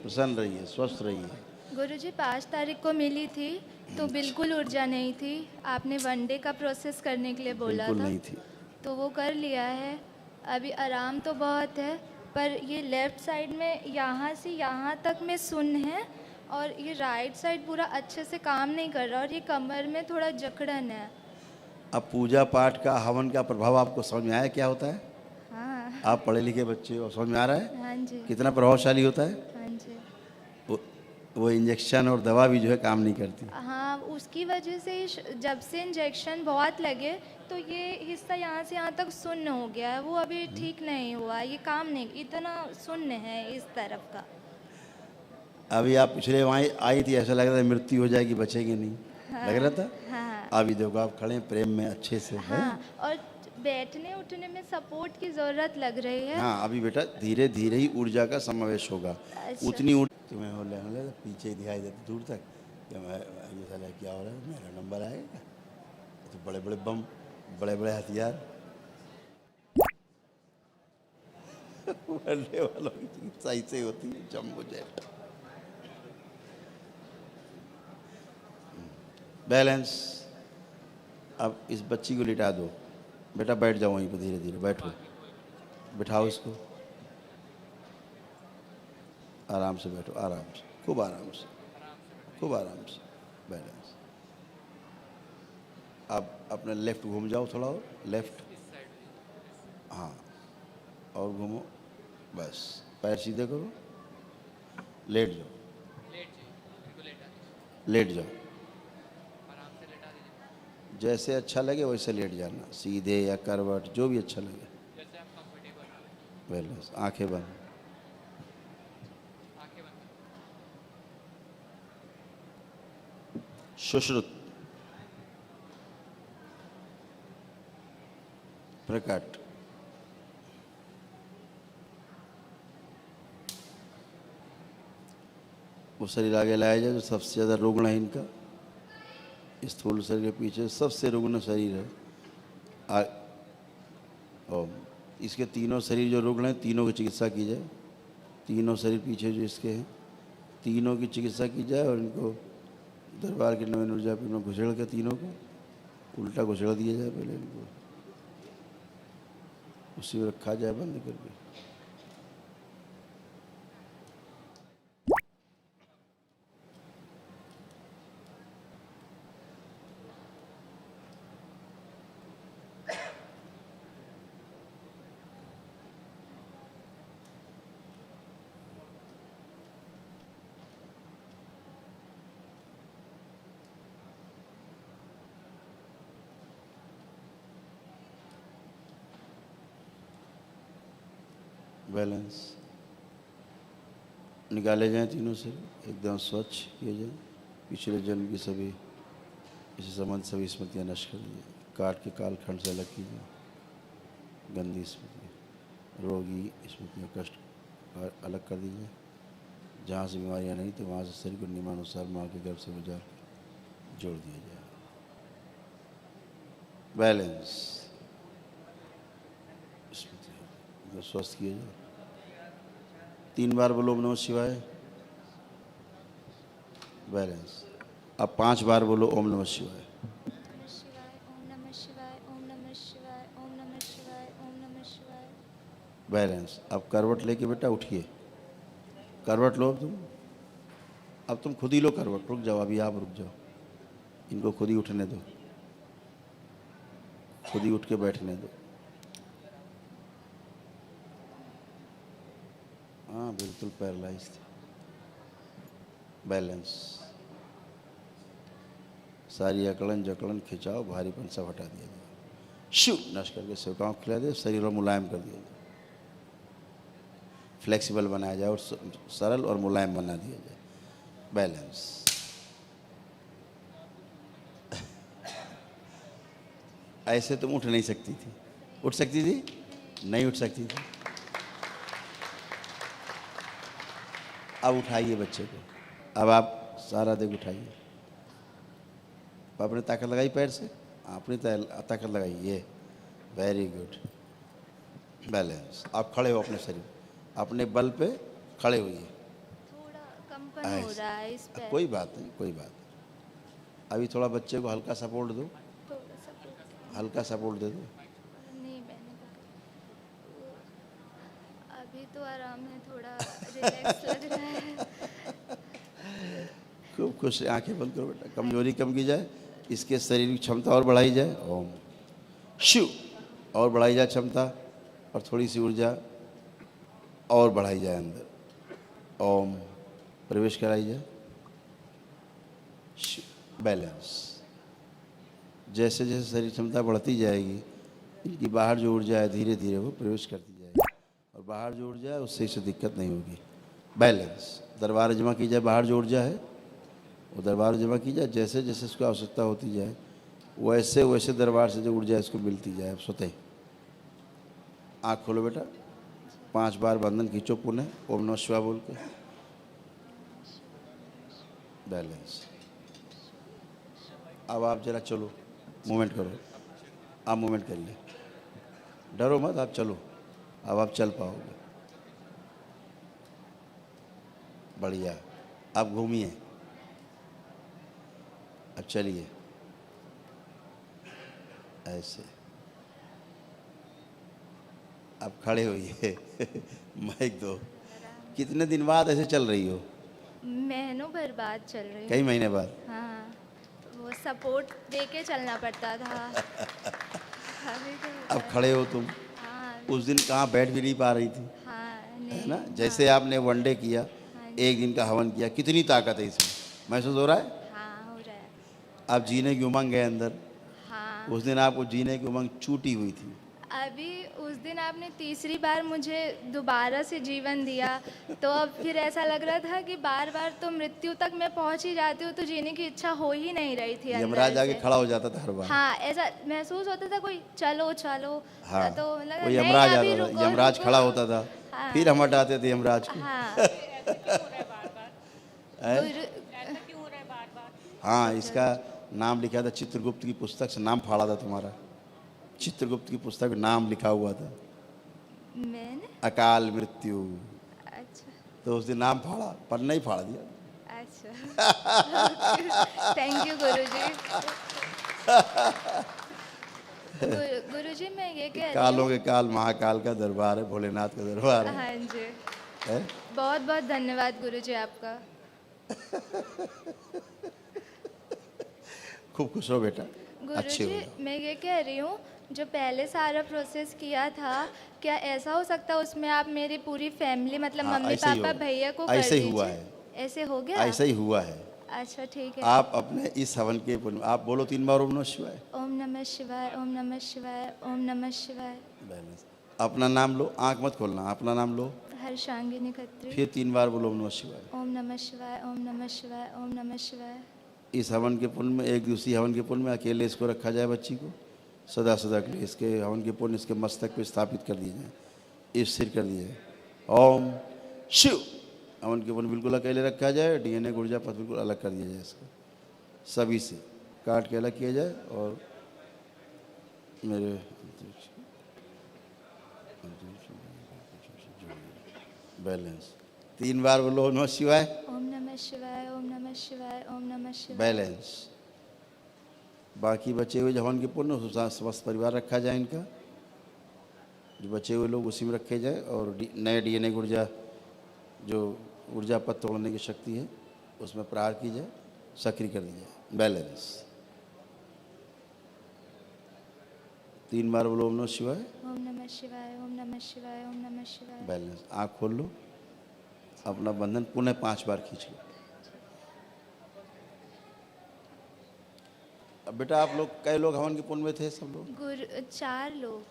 प्रसन्न रहिए, स्वस्थ रहिए। गुरुजी 5 तारीख को मिली थी तो बिल्कुल ऊर्जा नहीं थी। आपने 1 डे का प्रोसेस करने के लिए बोला बिल्कुल था, नहीं थी। तो वो कर लिया है। अभी आराम तो बहुत है, पर ये लेफ़्ट साइड में यहाँ से यहाँ तक में सुन्न है, और ये राइट साइड पूरा अच्छे से काम नहीं कर रहा, और ये कमर में थोड़ा जकड़न है। अब पूजा पाठ का, हवन का प्रभाव आपको समझ में आया क्या होता है? हाँ। आप पढ़े लिखे बच्चे हो, समझ में आ रहा है हाँ जी। कितना प्रभावशाली होता है? हाँ जी। वो, वो इंजेक्शन और दवा भी जो है काम नहीं करती। हाँ, उसकी वजह से जब से इंजेक्शन बहुत लगे तो ये हिस्सा यहाँ से यहाँ तक सुन्न हो गया है। वो अभी ठीक नहीं हुआ, ये काम नहीं, इतना सुन्न है इस तरफ का। अभी आप पिछले वहाँ आई थी, ऐसा लग रहा था मृत्यु हो जाएगी, बचेंगे नहीं। हाँ। लग रहा था। हाँ। अभी देखो आप खड़े हैं प्रेम में अच्छे से है। हाँ, और बैठने उठने में सपोर्ट की ज़रूरत लग रही है। हाँ, अभी बेटा धीरे धीरे ही ऊर्जा का समावेश होगा। अच्छा। उतनी तुम्हें हो पीछे दिखाई देते दूर तक कि मैं ये साला क्या हो रहा है, मेरा नंबर आएगा। तो बड़े बड़े बम, बड़े बड़े हथियार मरने वालों की चिकित्सा ऐसे होती है, जम्बो जेट। बैलेंस। अब इस बच्ची को लिटा दो। बेटा बैठ जाओ वहीं पर, धीरे धीरे बैठो, बिठाओ इसको, आराम से बैठो, आराम से, खूब आराम से, खूब आराम से। बैलेंस। अब अपने लेफ्ट घूम जाओ थोड़ा और, लेफ्ट। हाँ, और घूमो, बस। पैर सीधे करो, लेट जाओ, लेट जाओ, जैसे अच्छा लगे वैसे लेट जाना, सीधे या करवट, जो भी अच्छा लगे। बैलेंस। आंखें बंद। सुश्रुत, प्रकट। वो शरीर आगे लाया जाए जो सबसे ज़्यादा रुग्ण है इनका, स्थूल शरीर के पीछे सबसे रुग्ण शरीर है। और इसके तीनों शरीर जो रुग्ण हैं, तीनों की चिकित्सा की जाए। तीनों शरीर पीछे जो इसके हैं, तीनों की चिकित्सा की जाए, और इनको दरबार के नवीन ऊर्जा पीठ में घुसेड़ के तीनों को उल्टा घुसेड़ दिया जाए। पहले इनको उसी में रखा जाए बंद करके। बैलेंस। निकाले जाएं तीनों से, एकदम स्वच्छ किए जाएं। पिछले जन्म की सभी इसी संबंध सभी स्मृतियाँ नष्ट कर दीजिए। काट के कालखंड से अलग कीजिए गंदी स्मृति, रोगी स्मृतियाँ, कष्ट अलग कर दीजिए। जहाँ से बीमारियाँ नहीं तो वहाँ से शरीर को नियमानुसार माँ के गर्भ से गुजार जोड़ दिया जाए। बैलेंस। स्मृति स्वस्थ किया जाए। 3 बार बोलो ओम नमः शिवाय। बैलेंस। अब 5 बार बोलो ओम नमः शिवाय। बैलेंस। अब करवट लेके बेटा उठिए, करवट लो तुम। अब तुम खुद ही लो करवट। रुक जाओ, अभी आप रुक जाओ, इनको खुद ही उठने दो, खुद ही उठ के बैठने दो। हाँ बिल्कुल पैरालाइज थे। बैलेंस। सारी अकड़न जकड़न खिंचाओ, भारीपन सब हटा दिया जाए। शु नश करके सेवकाओं को खिला दे, शरीर और मुलायम कर दिया जाए, फ्लेक्सिबल बनाया जाए और सरल और मुलायम बना दिया जाए। बैलेंस। ऐसे तुम उठ नहीं सकती थी। उठ सकती थी? नहीं उठ सकती थी। अब उठाइए बच्चे को। अब आप सारा देख उठाइए। आपने ताकत लगाई पैर से, अपनी ताकत लगाई, ये वेरी गुड। बैलेंस। आप खड़े हो अपने शरीर, अपने बल पे खड़े हुइए। थोड़ा हो ऐसे। रहा है इस पैर कोई बात नहीं, कोई बात नहीं। अभी थोड़ा बच्चे को हल्का सपोर्ट दो, थोड़ा सा हल्का सपोर्ट दे दो। नहीं मैंने अभी तो आराम है, थोड़ा रिलैक्स लग रहा है। खूब खुश है, आंखें बंद करो बेटा। कमजोरी कम की जाए, इसके शरीर की क्षमता और बढ़ाई जाए। ओम शिव, और बढ़ाई जाए क्षमता, और थोड़ी सी ऊर्जा और बढ़ाई जाए अंदर। ओम प्रवेश कराई जाए। शिव बैलेंस। जैसे जैसे शरीर क्षमता बढ़ती जाएगी, इनकी बाहर जो ऊर्जा है धीरे धीरे वो प्रवेश करती जाएगी, और बाहर जो ऊर्जा है उससे इसे दिक्कत नहीं होगी। बैलेंस। दरबार जमा की जाए, बाहर जो ऊर्जा है वो दरबार जमा की जाए। जैसे जैसे उसको आवश्यकता होती जाए वैसे वैसे दरबार से जो ऊर्जा है इसको मिलती जाए। अब स्वतः आँख खोलो बेटा, 5 बार बंधन खींचो पुनः, ओम नमः शिवाय बोल के। बैलेंस। अब आप जरा चलो, मूवमेंट करो। आप मूवमेंट करिए, डरो मत, आप चलो। अब आप चल पाओगे। बढ़िया। आप घूमिए, अब चलिए ऐसे। अब खड़े होइए। माइक दो। कितने दिन बाद ऐसे चल रही हो? महीनों भर बाद चल रही हूँ। कई महीने बाद। हाँ, वो सपोर्ट दे के चलना पड़ता था। अभी तो अब खड़े हो तुम। हाँ उस दिन कहाँ बैठ भी नहीं पा रही थी, हाँ है नहीं ना? जैसे आपने वनडे किया, हाँ 1 दिन का हवन किया, कितनी ताकत है इसमें, महसूस हो रहा है? हाँ हो रहा है। आप जीने की उमंग है अंदर। हाँ उस दिन आपको जीने की उमंग छूटी हुई थी। अभी उस दिन आपने तीसरी बार मुझे दोबारा से जीवन दिया, तो अब फिर ऐसा लग रहा था कि बार बार तो मृत्यु तक मैं पहुंच ही जाती हूँ, तो जीने की इच्छा हो ही नहीं रही थी अंदर यमराज आके से। खड़ा हो जाता था हर बार। हाँ ऐसा महसूस होता था, कोई चलो चलो। हाँ, तो लगा वो नहीं यमराज अभी आता था, रुको यमराज रुको। खड़ा होता था, हाँ, फिर हम हटाते थे यमराज को। हाँ है? गुरु हाँ, इसका नाम लिखा था, चित्रगुप्त की पुस्तक से नाम फाड़ा था तुम्हारा। चित्रगुप्त की पुस्तक में नाम लिखा हुआ था, मैंने अकाल मृत्यु। अच्छा तो उस दिन नाम फाड़ा, पर नहीं फाड़ दिया। अच्छा थैंक यू गुरुजी। गुरुजी मैं ये कह रही कालों हूँ। के काल महाकाल का दरबार है, भोलेनाथ का दरबार है। हाँ जी, है? बहुत बहुत धन्यवाद गुरुजी आपका। खूब खुश हो बेटा, अच्छे हो गुरुजी जाओ। मैं ये कह रही हूँ, जो पहले सारा प्रोसेस किया था, क्या ऐसा हो सकता है उसमें आप मेरी पूरी फैमिली मतलब हाँ, मम्मी ऐसे ही पापा होगा। भैया को कर ऐसे ही दीजिए? हुआ है। ऐसे हो गया? ऐसा ही हुआ है। अच्छा ठीक है। आप अपने इस हवन के पुण्य, आप बोलो 3 बार ओम नमः शिवाय। ओम नमः शिवाय, ओम नमः शिवाय, ओम नमः शिवाय। बैलेंस। अपना नाम लो, आंख मत खोलना, अपना नाम लो, हर्षांगिनी खत्री। फिर 3 बार बोलो ओम नमः शिवाय। ओम नमः शिवाय, ओम नमः शिवाय, ओम नमः शिवाय। इस हवन के पुण्य में, एक दूसरी हवन के पुण्य में अकेले इसको रखा जाए, बच्ची को सदा सदा के लिए इसके हवन के पुण्य इसके मस्तक पे स्थापित कर दिए जाए, स्थिर कर दिए जाए। ओम शिव। हवन के पुण्य बिल्कुल अकेले रखा जाए, DNA ऊर्जा पथ बिल्कुल अलग कर दिया जाए, इसको सभी से काट के अलग किया जाए। और मेरे बैलेंस। 3 बार बोलो ओम नमः शिवाय। ओम नमः शिवाय, ओम नमः शिवाय, ओम नमः शिवाय। बैलेंस। बाकी बचे हुए हवन के पुण्य उसके साथ समस्त परिवार रखा जाए, इनका जो बचे हुए लोग उसी में रखे जाए, और नए DNA ऊर्जा जो ऊर्जा पथ तोड़ने की शक्ति है उसमें प्रहार की जाए, सक्रिय कर दी जाए। बैलेंस। 3 बार बोलो ओम नमः शिवाय। ओम नमः शिवाय, ओम नमः शिवाय, ओम नमः शिवाय। बैलेंस। आँख खोल लो, अपना बंधन पुनः 5 बार खींच लो। अब बेटा आप लोग, कई लोग हवन के पुण्य में थे? सब लोग? 4 लोग।